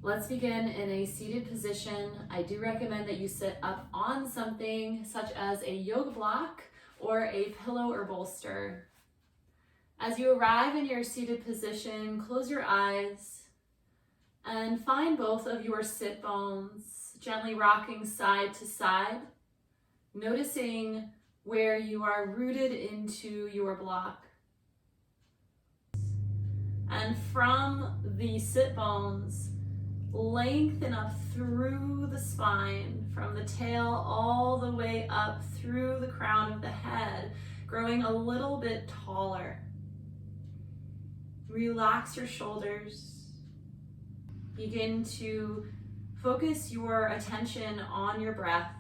Let's begin in a seated position. I do recommend that you sit up on something such as a yoga block or a pillow or bolster. As you arrive in your seated position, close your eyes and find both of your sit bones gently rocking side to side, noticing where you are rooted into your block. And from the sit bones, lengthen up through the spine, from the tail all the way up through the crown of the head, growing a little bit taller. Relax your shoulders. Begin to focus your attention on your breath.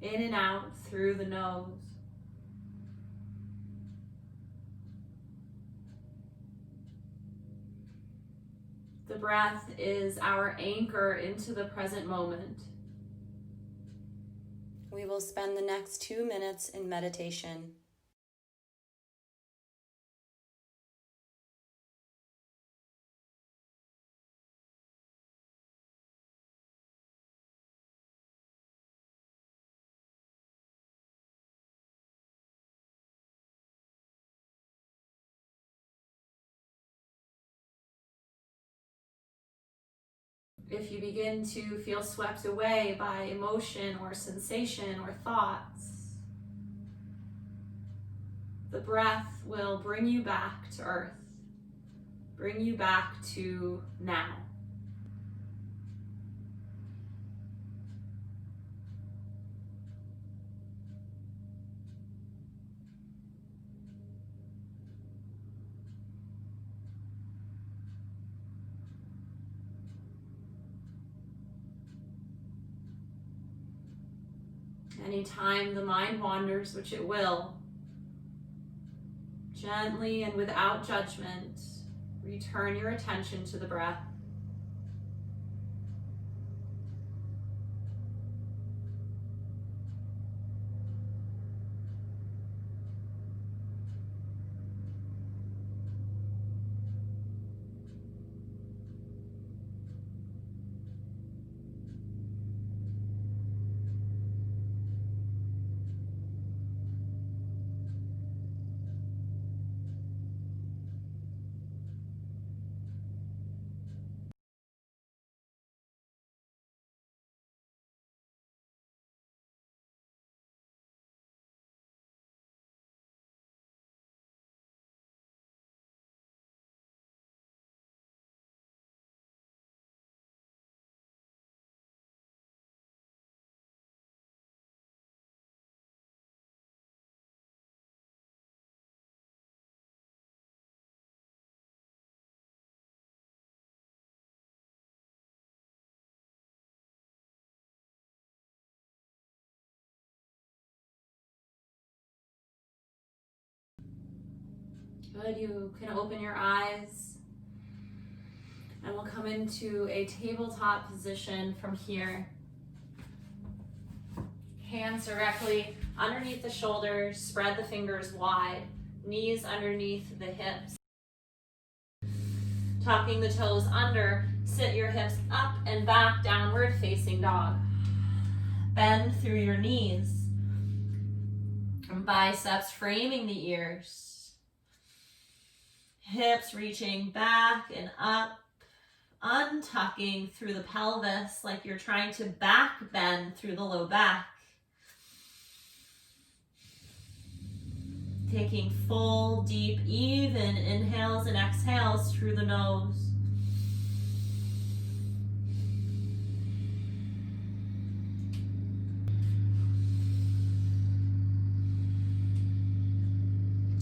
In and out through the nose. The breath is our anchor into the present moment. We will spend the next 2 minutes in meditation. If you begin to feel swept away by emotion or sensation or thoughts, the breath will bring you back to earth, bring you back to now. Anytime the mind wanders, which it will, gently and without judgment, return your attention to the breath. Good, you can open your eyes and we'll come into a tabletop position from here. Hands directly underneath the shoulders, spread the fingers wide, knees underneath the hips. Tucking the toes under, sit your hips up and back, downward facing dog. Bend through your knees. Biceps framing the ears. Hips reaching back and up, untucking through the pelvis like you're trying to back bend through the low back. Taking full, deep, even inhales and exhales through the nose.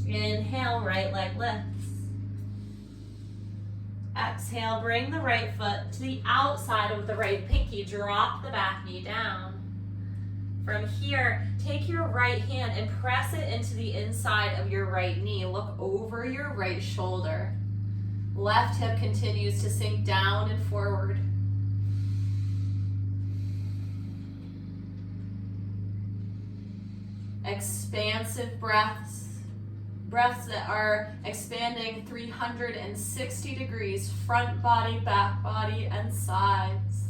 Inhale, right leg lifts. Exhale, bring the right foot to the outside of the right pinky. Drop the back knee down. From here, take your right hand and press it into the inside of your right knee. Look over your right shoulder. Left hip continues to sink down and forward. Expansive breaths. Breaths that are expanding 360 degrees, front body, back body, and sides.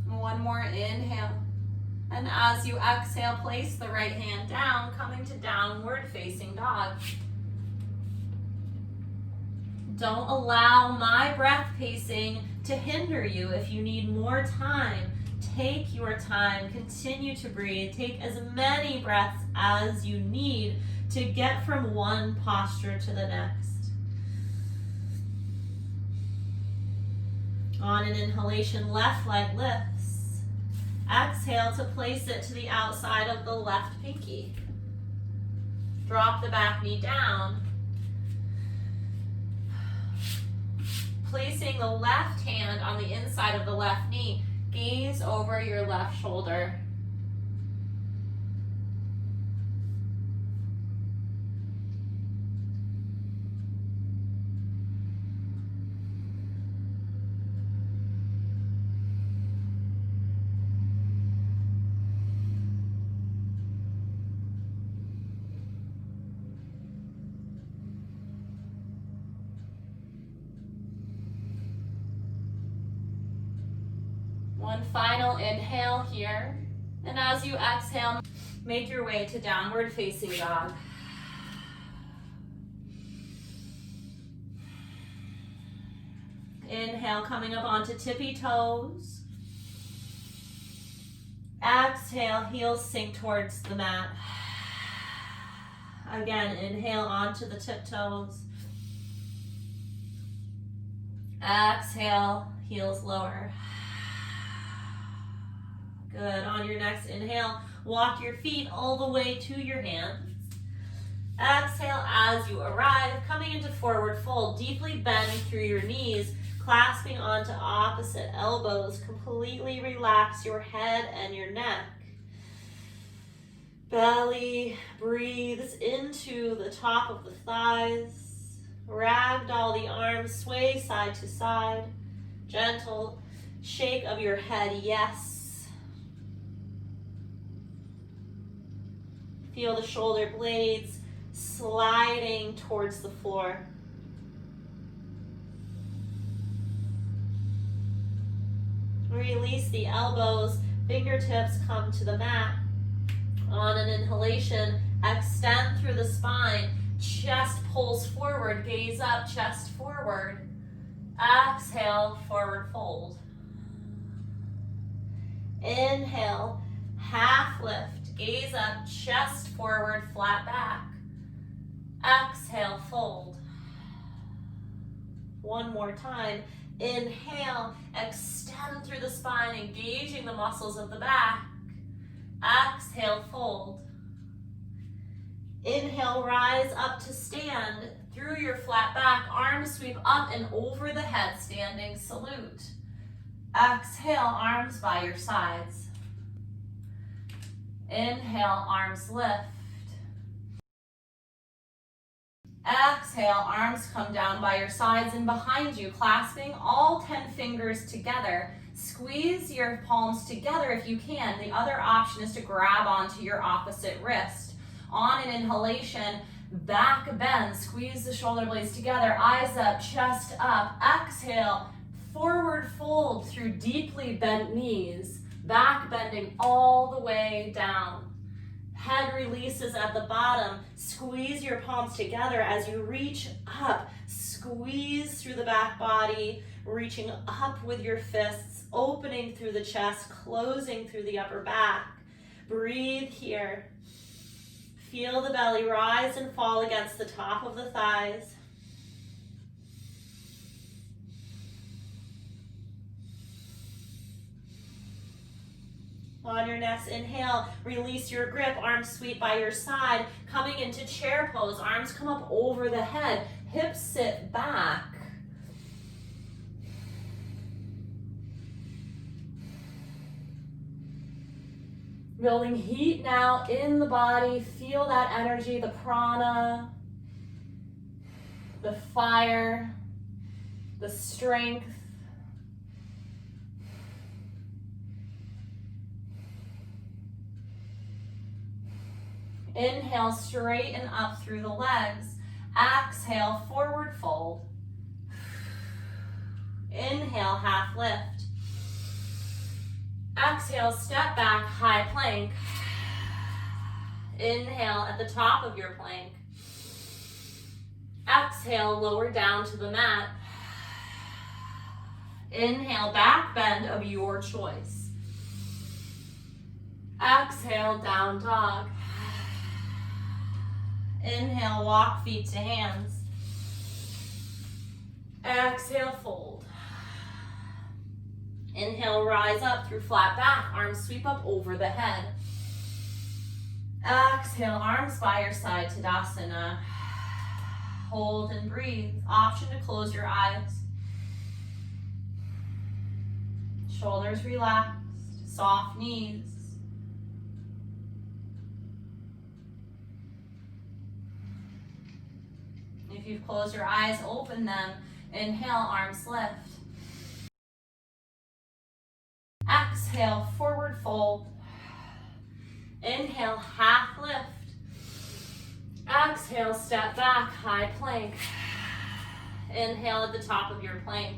One more inhale. And as you exhale, place the right hand down, coming to downward facing dog. Don't allow my breath pacing to hinder you. If you need more time, take your time, continue to breathe. Take as many breaths as you need to get from one posture to the next. On an inhalation, left leg lifts. Exhale to place it to the outside of the left pinky. Drop the back knee down. Placing the left hand on the inside of the left knee, gaze over your left shoulder. One final inhale here. And as you exhale, make your way to downward facing dog. Inhale, coming up onto tippy toes. Exhale, heels sink towards the mat. Again, inhale onto the tiptoes. Exhale, heels lower. Good. On your next inhale, walk your feet all the way to your hands. Exhale as you arrive, coming into forward fold. Deeply bend through your knees, clasping onto opposite elbows. Completely relax your head and your neck. Belly breathes into the top of the thighs. Ragdoll the arms, sway side to side. Gentle shake of your head, yes. Feel the shoulder blades sliding towards the floor. Release the elbows, fingertips come to the mat. On an inhalation, extend through the spine, chest pulls forward, gaze up, chest forward. Exhale, forward fold. Inhale, half lift, gaze up, chest forward, flat back. Exhale, fold. One more time. Inhale, extend through the spine, engaging the muscles of the back. Exhale, fold. Inhale, rise up to stand through your flat back, arms sweep up and over the head, standing salute. Exhale, arms by your sides. Inhale, arms lift. Exhale, arms come down by your sides and behind you, clasping all 10 fingers together. Squeeze your palms together if you can. The other option is to grab onto your opposite wrist. On an inhalation, back bend, squeeze the shoulder blades together, eyes up, chest up. Exhale, forward fold through deeply bent knees, back bending all the way down. Head releases at the bottom. Squeeze your palms together as you reach up. Squeeze through the back body, reaching up with your fists, opening through the chest, closing through the upper back. Breathe here. Feel the belly rise and fall against the top of the thighs. On your next inhale, release your grip, arms sweep by your side, coming into chair pose. Arms come up over the head, hips sit back. Building heat now in the body. Feel that energy, the prana, the fire. the strength. Inhale, straighten up through the legs. Exhale, forward fold. Inhale, half lift. Exhale, step back, high plank. Inhale at the top of your plank. Exhale, lower down to the mat. Inhale, back bend of your choice. Exhale, down dog. Inhale, walk feet to hands. Exhale, fold. Inhale, rise up through flat back. Arms sweep up over the head. Exhale, arms by your side, Tadasana. Hold and breathe. Option to close your eyes. Shoulders relaxed, soft knees. If you've closed your eyes, open them. Inhale, arms lift. Exhale, forward fold. Inhale, half lift. Exhale, step back, high plank. Inhale at the top of your plank.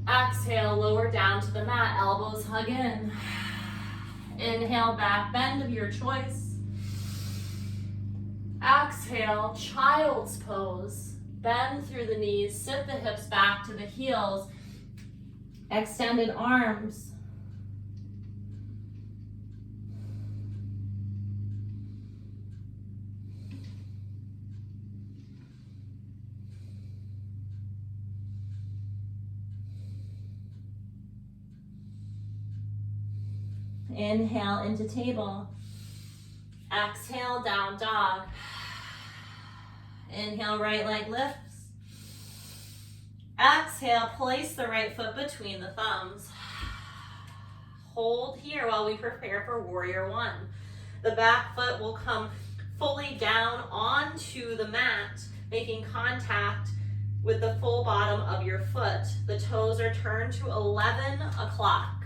Exhale, lower down to the mat, elbows hug in. Inhale, back bend of your choice. Exhale, child's pose. Bend through the knees, sit the hips back to the heels. Extended arms. Inhale into table. Exhale, down dog. Inhale, right leg lifts. Exhale, place the right foot between the thumbs. Hold here while we prepare for warrior one. The back foot will come fully down onto the mat, making contact with the full bottom of your foot. The toes are turned to 11 o'clock.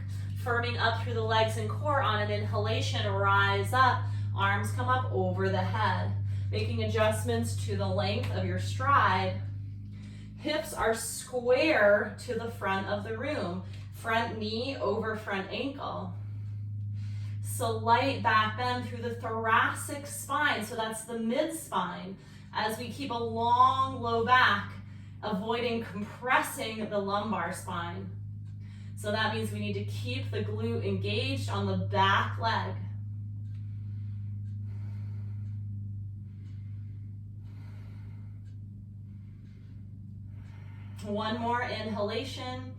Firming up through the legs and core on an inhalation, rise up. Arms come up over the head. Making adjustments to the length of your stride. Hips are square to the front of the room. Front knee over front ankle. Slight back bend through the thoracic spine, so that's the mid-spine, as we keep a long, low back, avoiding compressing the lumbar spine. So that means we need to keep the glute engaged on the back leg. One more inhalation.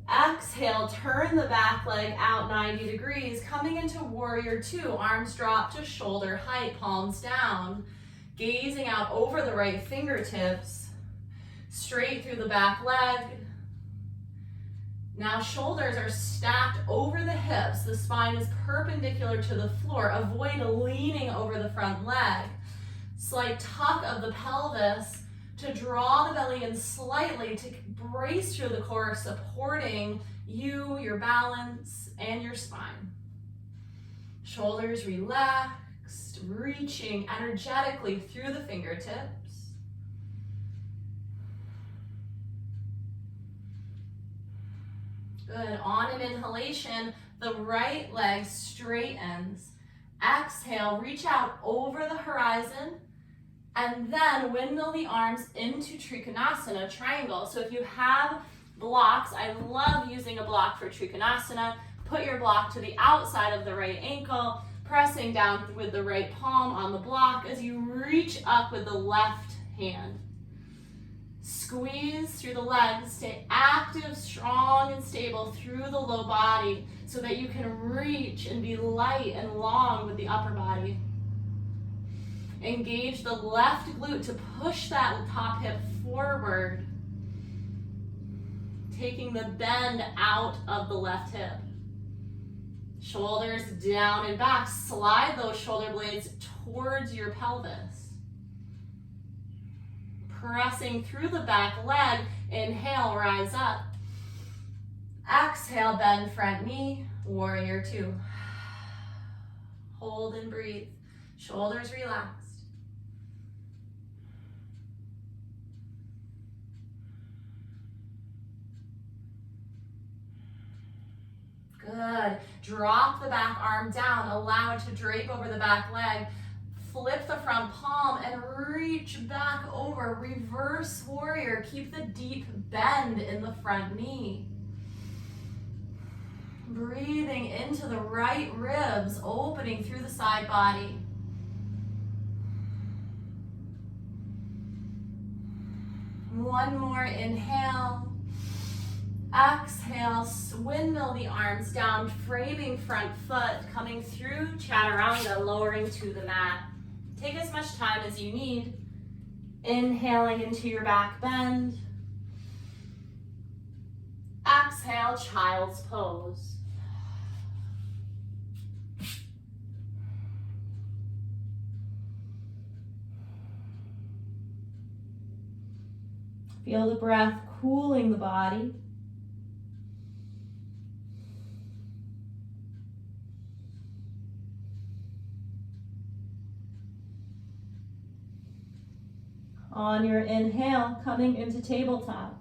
Exhale, turn the back leg out 90 degrees. Coming into warrior two, arms drop to shoulder height, palms down. Gazing out over the right fingertips. Straight through the back leg. Now shoulders are stacked over the hips. The spine is perpendicular to the floor. Avoid leaning over the front leg. Slight tuck of the pelvis to draw the belly in slightly to brace through the core, supporting you, your balance, and your spine. Shoulders relaxed, reaching energetically through the fingertips. Good. On an inhalation, the right leg straightens. Exhale, reach out over the horizon, and then windmill the arms into Trikonasana, triangle. So if you have blocks, I love using a block for Trikonasana. Put your block to the outside of the right ankle, pressing down with the right palm on the block as you reach up with the left hand. Squeeze through the legs, stay active, strong, and stable through the low body so that you can reach and be light and long with the upper body. Engage the left glute to push that top hip forward, taking the bend out of the left hip. Shoulders down and back. Slide those shoulder blades towards your pelvis. pressing through the back leg. Inhale, rise up. Exhale, bend front knee, warrior two. Hold and breathe. Shoulders relaxed. Good. Drop the back arm down. Allow it to drape over the back leg. Flip the front palm and reach back over. Reverse warrior. Keep the deep bend in the front knee. Breathing into the right ribs, opening through the side body. One more inhale. Exhale, windmill the arms down, framing front foot, coming through chaturanga, lowering to the mat. Take as much time as you need. Inhaling into your back bend. Exhale, child's pose. Feel the breath cooling the body. On your inhale, coming into tabletop.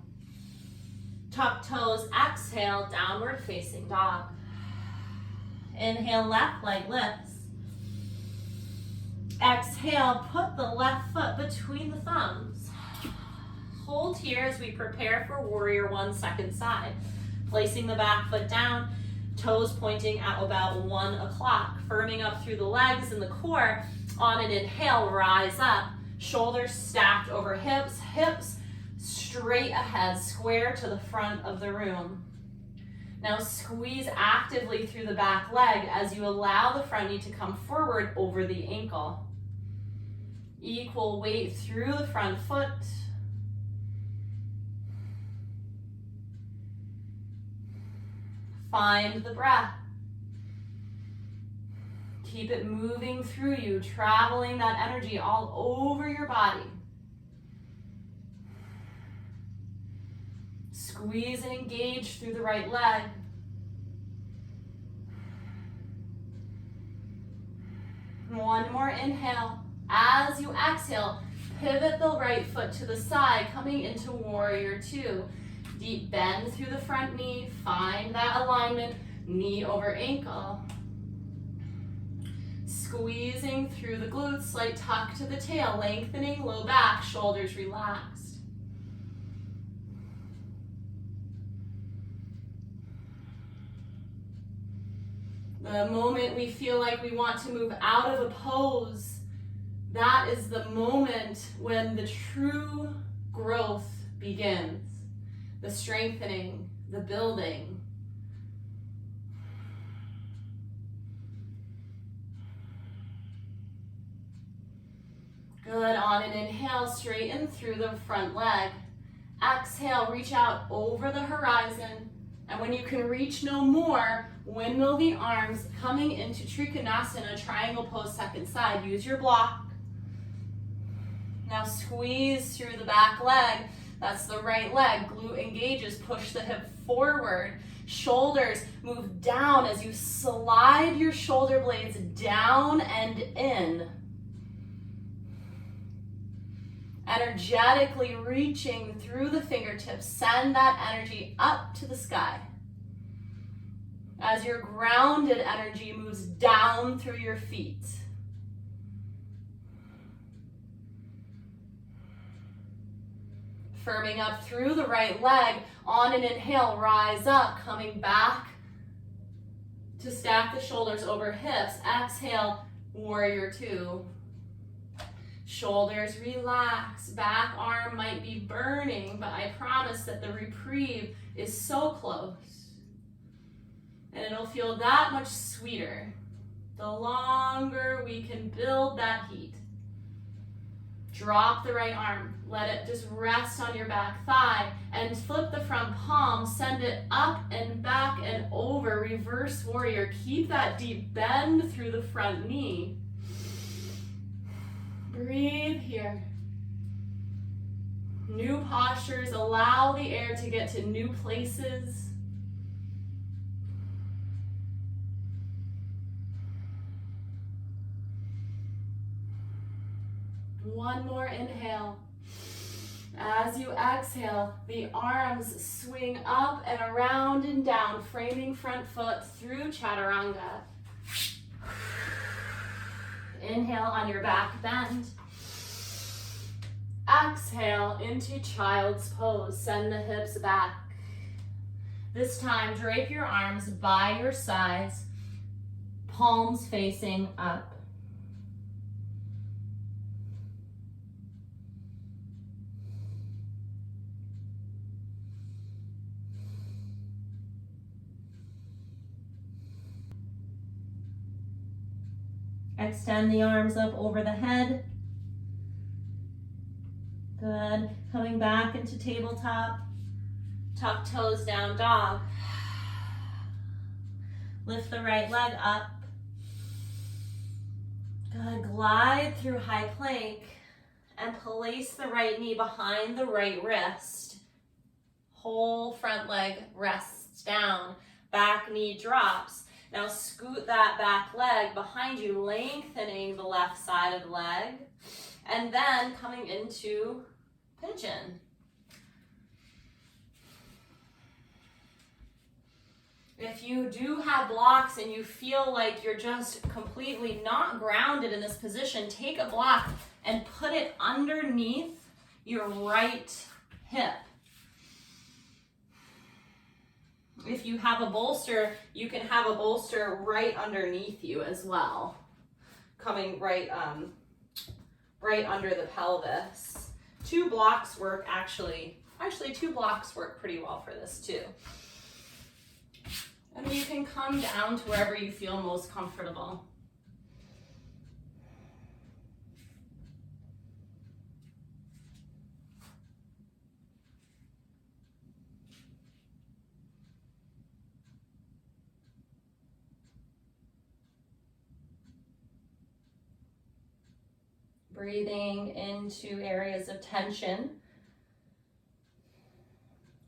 Tuck toes, exhale, downward facing dog. Inhale, left leg lifts. Exhale, put the left foot between the thumbs. Hold here as we prepare for warrior one, second side. Placing the back foot down, toes pointing at about 1 o'clock. Firming up through the legs and the core. On an inhale, rise up. Shoulders stacked over hips, hips straight ahead, square to the front of the room. Now squeeze actively through the back leg as you allow the front knee to come forward over the ankle. Equal weight through the front foot. Find the breath. Keep it moving through you, traveling that energy all over your body. Squeeze and engage through the right leg. One more inhale. As you exhale, pivot the right foot to the side, coming into warrior two. Deep bend through the front knee. Find that alignment, knee over ankle. Squeezing through the glutes, slight tuck to the tail, lengthening low back, shoulders relaxed. The moment we feel like we want to move out of a pose, that is the moment when the true growth begins. The strengthening, the building. Good, on an inhale, straighten through the front leg. Exhale, reach out over the horizon. And when you can reach no more, windmill the arms, coming into Trikonasana, triangle pose, second side. Use your block. Now squeeze through the back leg. That's the right leg. Glute engages, push the hip forward. Shoulders move down as you slide your shoulder blades down and in. Energetically reaching through the fingertips, send that energy up to the sky. As your grounded energy moves down through your feet. Firming up through the right leg, on an inhale, rise up, coming back to stack the shoulders over hips. Exhale, warrior two. Shoulders relax, back arm might be burning, but I promise that the reprieve is so close. And it'll feel that much sweeter the longer we can build that heat. Drop the right arm, let it just rest on your back thigh, and flip the front palm, send it up and back and over, reverse warrior. Keep that deep bend through the front knee. Breathe here. New postures, allow the air to get to new places. One more inhale. As you exhale, the arms swing up and around and down, framing front foot through chaturanga. Inhale on your back bend. Exhale into child's pose. Send the hips back. This time, drape your arms by your sides, palms facing up. Extend the arms up over the head. Good. Coming back into tabletop. Tuck toes down, dog. Lift the right leg up. Good. Glide through high plank and place the right knee behind the right wrist. Whole front leg rests down. Back knee drops. Now scoot that back leg behind you, lengthening the left side of the leg, and then coming into pigeon. If you do have blocks and you feel like you're just completely not grounded in this position, take a block and put it underneath your right hip. If you have a bolster, you can have a bolster right underneath you as well, coming right under the pelvis. Two blocks work actually 2 blocks work pretty well for this too. And you can come down to wherever you feel most comfortable. Breathing into areas of tension.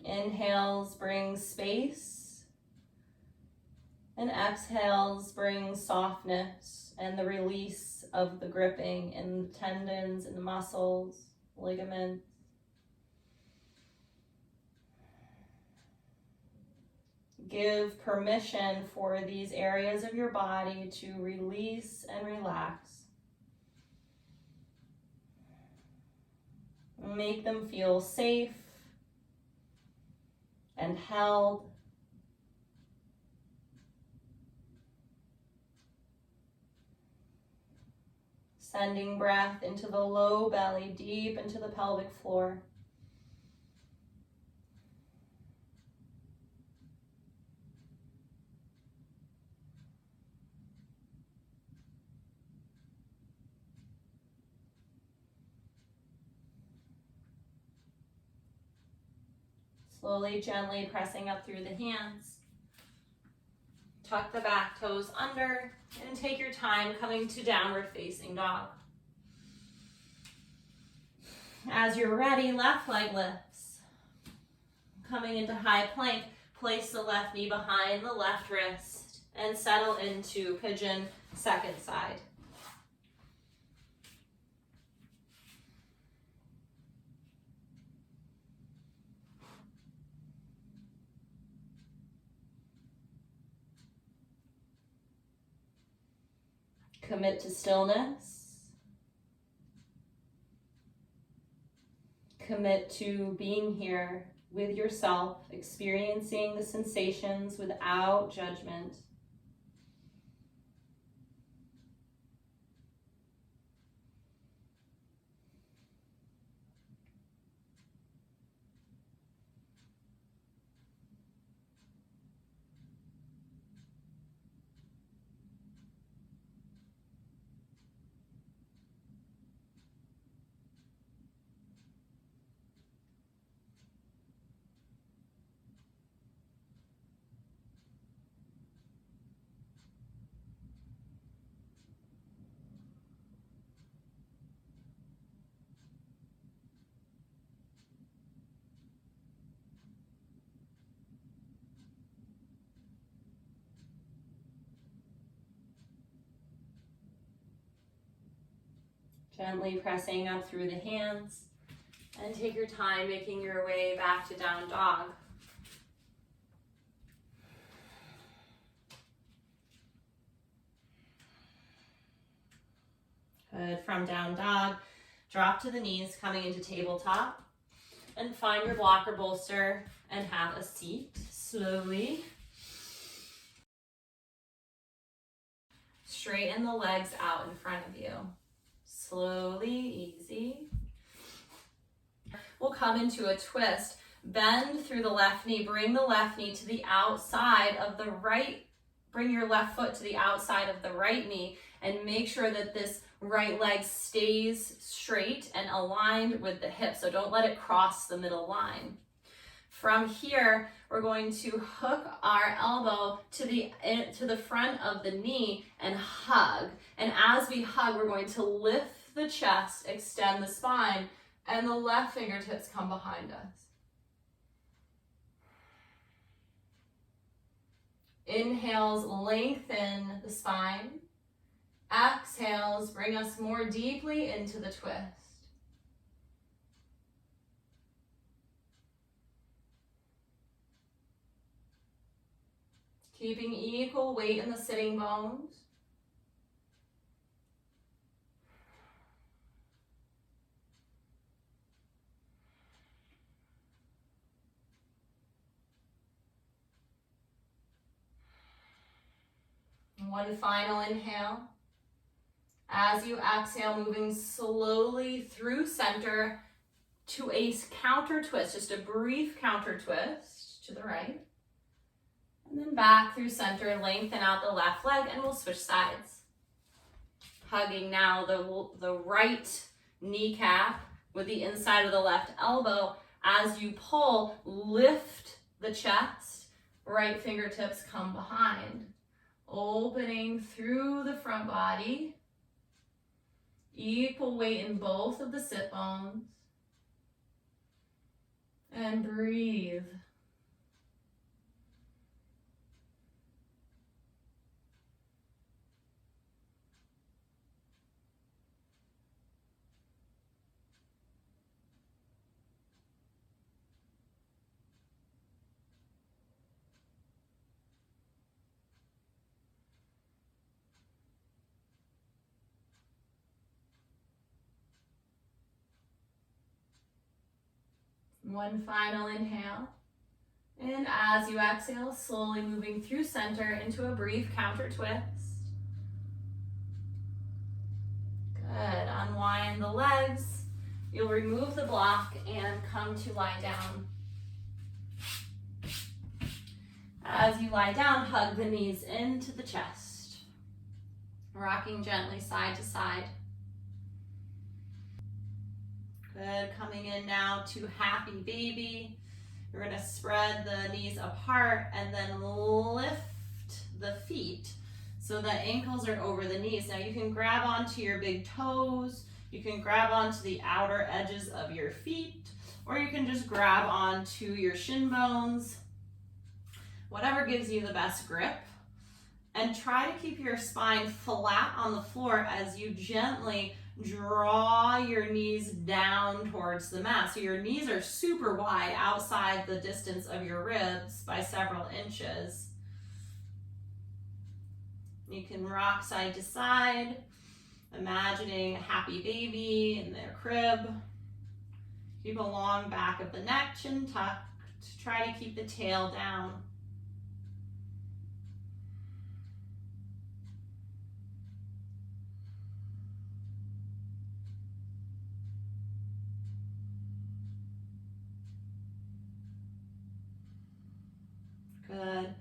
Inhales bring space, and exhales bring softness and the release of the gripping in the tendons and the muscles, ligaments. Give permission for these areas of your body to release and relax. Make them feel safe and held. Sending breath into the low belly, deep into the pelvic floor. Slowly, gently pressing up through the hands. Tuck the back toes under and take your time coming to downward facing dog. As you're ready, left leg lifts. Coming into high plank, place the left knee behind the left wrist and settle into pigeon second side. Commit to stillness. Commit to being here with yourself, experiencing the sensations without judgment. Gently pressing up through the hands, and take your time making your way back to down dog. Good. From down dog, drop to the knees, coming into tabletop, and find your block or bolster and have a seat slowly. Straighten the legs out in front of you. Slowly, easy. We'll come into a twist. Bend through the left knee. Bring the left knee to the outside of the right. Bring your left foot to the outside of the right knee and make sure that this right leg stays straight and aligned with the hip. So don't let it cross the middle line. From here, we're going to hook our elbow to the front of the knee and hug. And as we hug, we're going to lift the chest, extend the spine, and the left fingertips come behind us. Inhales, lengthen the spine. Exhales, bring us more deeply into the twist. Keeping equal weight in the sitting bones. One final inhale. As you exhale, moving slowly through center to a counter twist, just a brief counter twist to the right. And then back through center, lengthen out the left leg, and we'll switch sides. Hugging now the right kneecap with the inside of the left elbow. As you pull, lift the chest, right fingertips come behind. Opening through the front body. Equal weight in both of the sit bones. And breathe. One final inhale. And as you exhale, slowly moving through center into a brief counter twist. Good. Unwind the legs. You'll remove the block and come to lie down. As you lie down, hug the knees into the chest. Rocking gently side to side. Good, coming in now to happy baby. You're gonna spread the knees apart and then lift the feet so the ankles are over the knees. Now you can grab onto your big toes, you can grab onto the outer edges of your feet, or you can just grab onto your shin bones, whatever gives you the best grip. And try to keep your spine flat on the floor as you gently draw your knees down towards the mat. So your knees are super wide outside the distance of your ribs by several inches. You can rock side to side, imagining a happy baby in their crib. Keep a long back of the neck, chin tucked. Try to keep the tail down. Good.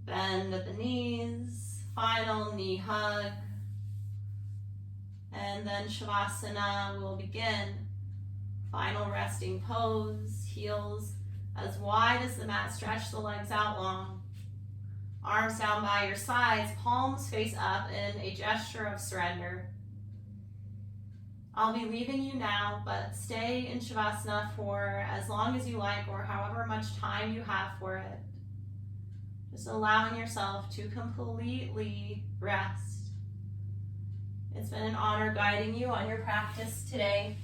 Bend at the knees. Final knee hug. And then Shavasana will begin. Final resting pose. Heels as wide as the mat. Stretch the legs out long. Arms down by your sides. Palms face up in a gesture of surrender. I'll be leaving you now, but stay in Shavasana for as long as you like or however much time you have for it. Just allowing yourself to completely rest. It's been an honor guiding you on your practice today.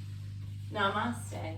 Namaste.